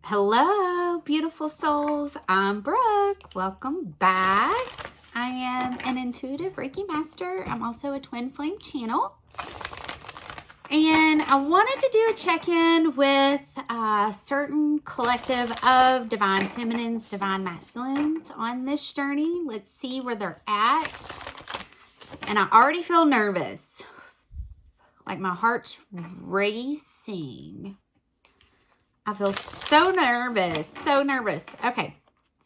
Hello, beautiful souls. I'm Brooke. Welcome back. I am an intuitive Reiki Master. I'm also a twin flame channel. And I wanted to do a check-in with a certain collective of divine feminines, divine masculines on this journey. Let's see where they're at. And I already feel nervous. Like my heart's racing. I feel so nervous, so nervous. Okay,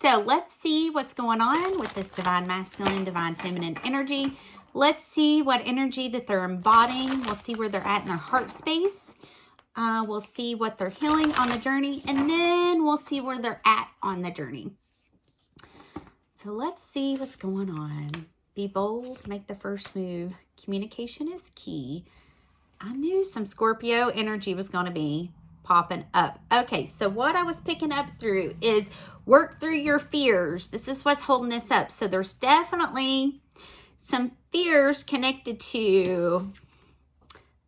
so let's see what's going on with this divine masculine, divine feminine energy. Let's see what energy that they're embodying. We'll see where they're at in their heart space. We'll see what they're healing on the journey, and then we'll see where they're at on the journey. So let's see what's going on. Be bold, make the first move. Communication is key. I knew some Scorpio energy was going to be popping up. Okay, so what I was picking up through is work through your fears. This is what's holding this up. So there's definitely some fears connected to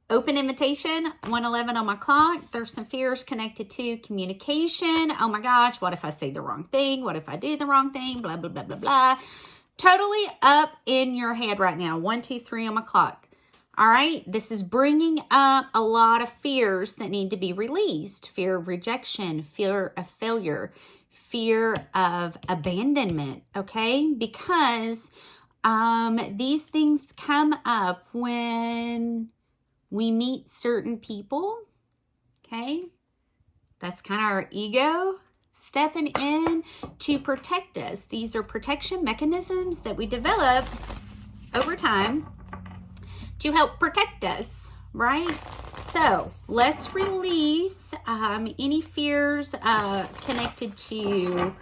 open invitation, 111 on my clock. There's some fears connected to communication. Oh my gosh, what if I say the wrong thing? What if I do the wrong thing? Blah, blah, blah, blah, blah. Totally up in your head right now. 1, 2, 3 on my clock. All right, this is bringing up a lot of fears that need to be released. Fear of rejection, fear of failure, fear of abandonment, okay? Because these things come up when we meet certain people, okay? That's kind of our ego stepping in to protect us. These are protection mechanisms that we develop over time to help protect us, right? So let's release any fears connected to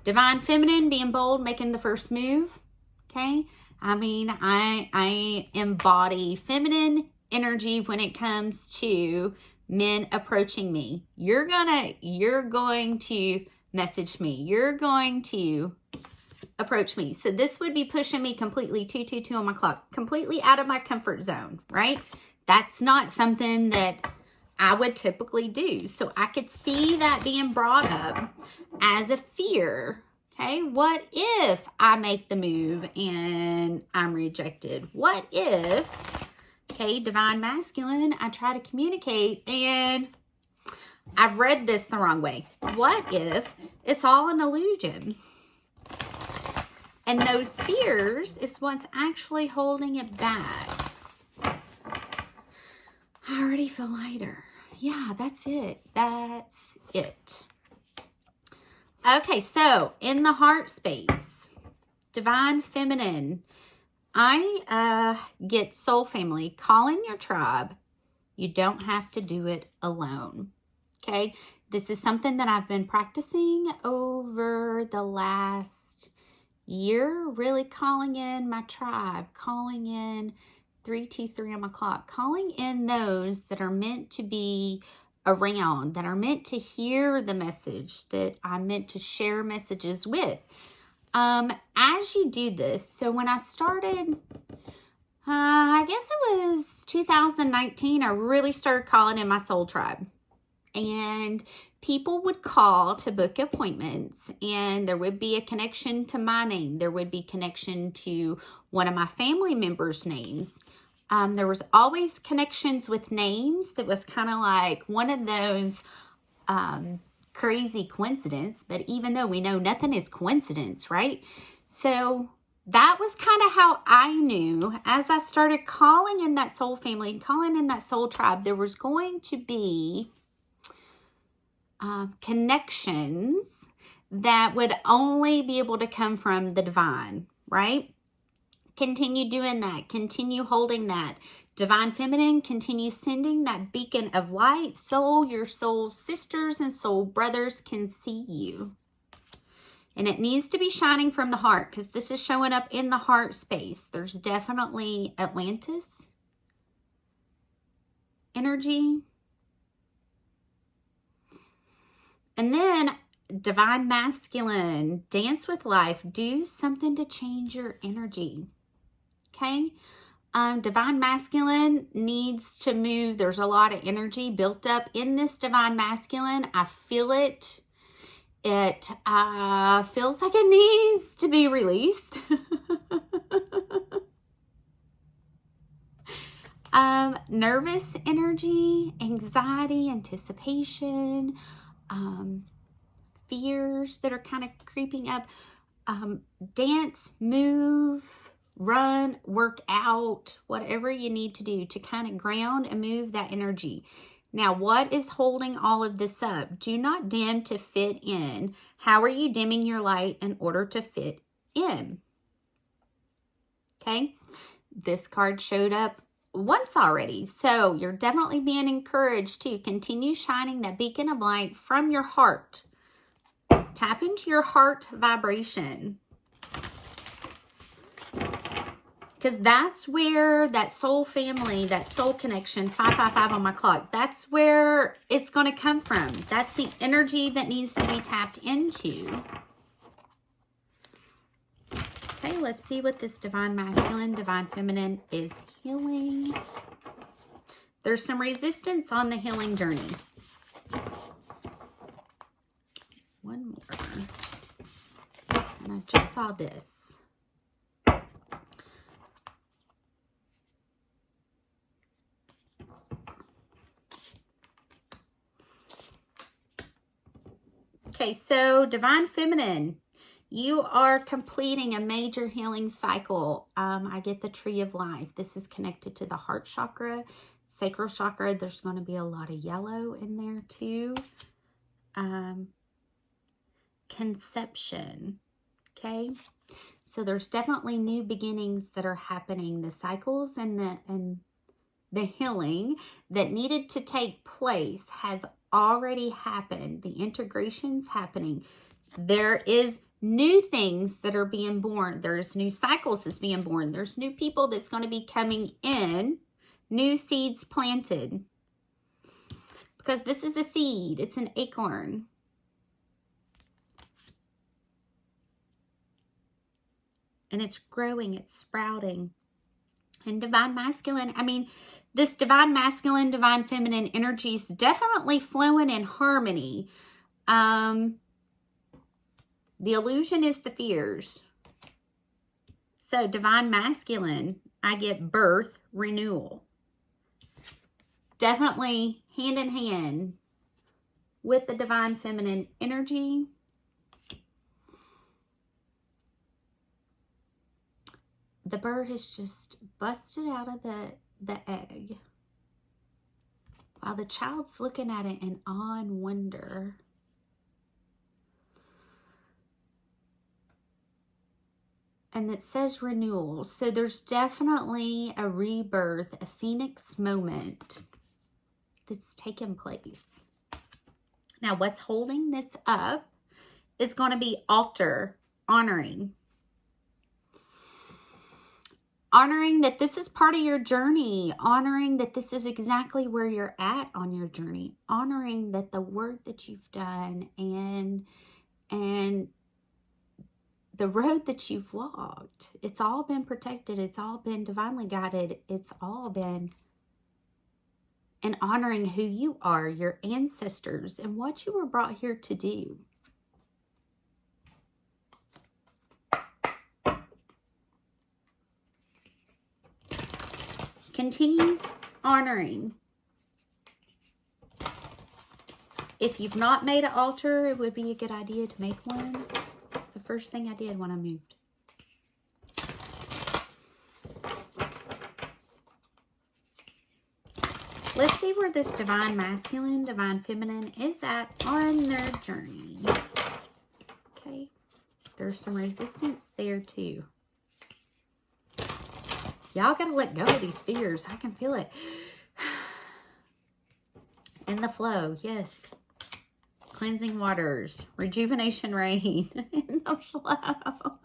divine feminine, being bold, making the first move, okay? I mean, I embody feminine energy when it comes to men approaching me. You're going to message me. You're going to approach me. So this would be pushing me completely 222 on my clock, completely out of my comfort zone, right? That's not something that I would typically do. So I could see that being brought up as a fear. Okay, what if I make the move and I'm rejected? What if, okay, divine masculine, I try to communicate and I've read this the wrong way. What if it's all an illusion? And those fears is what's actually holding it back. I already feel lighter. Yeah, that's it. That's it. Okay, so in the heart space, divine feminine, I get soul family. Call in your tribe. You don't have to do it alone. Okay, this is something that I've been practicing over the last year, really calling in my tribe, calling in 323 on my clock, calling in those that are meant to be around, that are meant to hear the message, that I'm meant to share messages with. As you do this, so when I started, I guess it was 2019, I really started calling in my soul tribe. And people would call to book appointments, and there would be a connection to my name. There would be connection to one of my family members' names. There was always connections with names that was kind of like one of those crazy coincidence. But even though we know nothing is coincidence, right? So that was kind of how I knew as I started calling in that soul family, calling in that soul tribe, there was going to be connections that would only be able to come from the divine, right? Continue doing that. Continue holding that. Divine feminine, continue sending that beacon of light so your soul sisters and soul brothers can see you. And it needs to be shining from the heart because this is showing up in the heart space. There's definitely Atlantis energy. And then divine masculine, dance with life, do something to change your energy. Okay? Divine masculine needs to move. There's a lot of energy built up in this divine masculine. I feel it It feels like it needs to be released. Nervous energy, anxiety, anticipation, fears that are kind of creeping up. Dance, move, run, work out, whatever you need to do to kind of ground and move that energy. Now, what is holding all of this up? Do not dim to fit in. How are you dimming your light in order to fit in? Okay, this card showed up once already, so you're definitely being encouraged to continue shining that beacon of light from your heart. Tap into your heart vibration, because that's where that soul family, that soul connection, 555 on my clock, that's where it's going to come from. That's the energy that needs to be tapped into. Okay, let's see what this divine masculine, divine feminine is healing. There's some resistance on the healing journey. One more. And I just saw this. Okay, so divine feminine, you are completing a major healing cycle. I get the tree of life. This is connected to the heart chakra, sacral chakra. There's going to be a lot of yellow in there too. Conception. Okay, so there's definitely new beginnings that are happening. The cycles and the healing that needed to take place has already happened. The integration's happening. There is new things that are being born. There's new cycles that's being born. There's new people that's going to be coming in. New seeds planted. Because this is a seed. It's an acorn. And it's growing. It's sprouting. And divine masculine, I mean, this divine masculine, divine feminine energy is definitely flowing in harmony. The illusion is the fears. So divine masculine, I get birth, renewal. Definitely hand in hand with the divine feminine energy. The bird has just busted out of the egg while the child's looking at it in awe and wonder. And it says renewal. So there's definitely a rebirth, a phoenix moment that's taken place. Now, what's holding this up is going to be altar, honoring. Honoring that this is part of your journey. Honoring that this is exactly where you're at on your journey. Honoring that the work that you've done and the road that you've walked, it's all been protected. It's all been divinely guided. It's all been and honoring who you are, your ancestors, and what you were brought here to do. Continue honoring. If you've not made an altar, it would be a good idea to make one. It's the first thing I did when I moved. Let's see where this divine masculine, divine feminine is at on their journey. Okay, there's some resistance there too. Y'all gotta let go of these fears. I can feel it. And the flow, yes. Cleansing waters, rejuvenation rain, in the flow.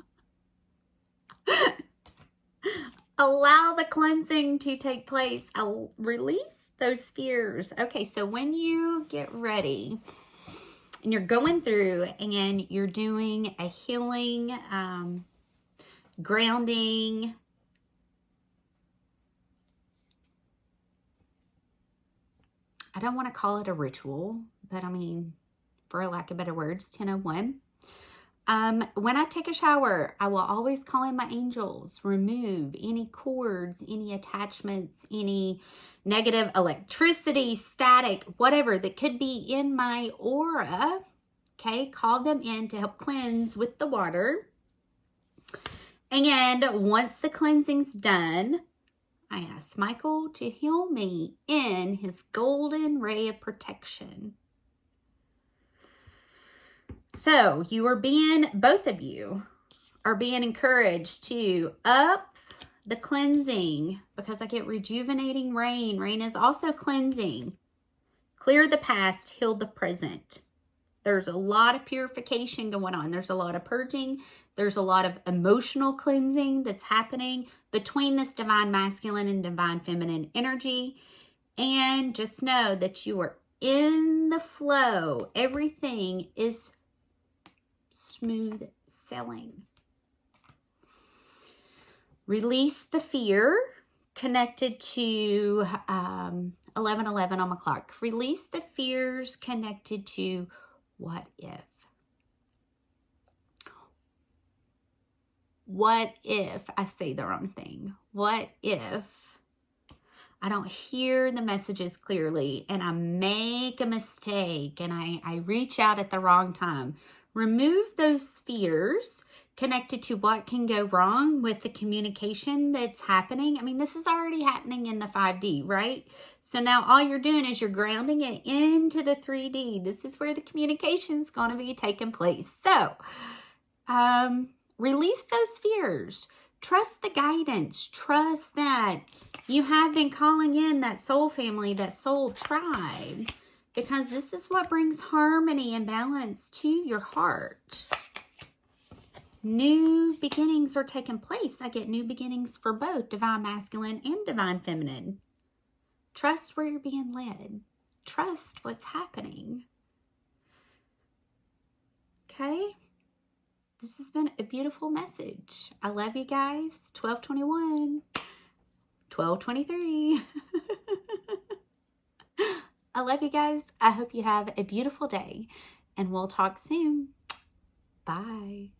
Allow the cleansing to take place. I'll release those fears. Okay, so when you get ready and you're going through and you're doing a healing, grounding, I don't want to call it a ritual, but I mean, for lack of better words, 1001. When I take a shower, I will always call in my angels, remove any cords, any attachments, any negative electricity, static, whatever that could be in my aura. Okay, call them in to help cleanse with the water. And once the cleansing's done, I ask Michael to heal me in his golden ray of protection. So both of you are being encouraged to up the cleansing, because I get rejuvenating rain. Rain is also cleansing. Clear the past, heal the present. There's a lot of purification going on. There's a lot of purging. There's a lot of emotional cleansing that's happening between this divine masculine and divine feminine energy. And just know that you are in the flow. Everything is smooth sailing. Release the fear connected to 11:11 on my clock. Release the fears connected to what if. What if I say the wrong thing? What if I don't hear the messages clearly and I make a mistake and I reach out at the wrong time? Remove those fears connected to what can go wrong with the communication that's happening. I mean, this is already happening in the 5D, right? So now all you're doing is you're grounding it into the 3D. This is where the communication is going to be taking place. So, release those fears. Trust the guidance. Trust that you have been calling in that soul family, that soul tribe, because this is what brings harmony and balance to your heart. New beginnings are taking place. I get new beginnings for both divine masculine and divine feminine. Trust where you're being led. Trust what's happening. Okay? This has been a beautiful message. I love you guys. 12/21. 12/23. I love you guys. I hope you have a beautiful day, and we'll talk soon. Bye.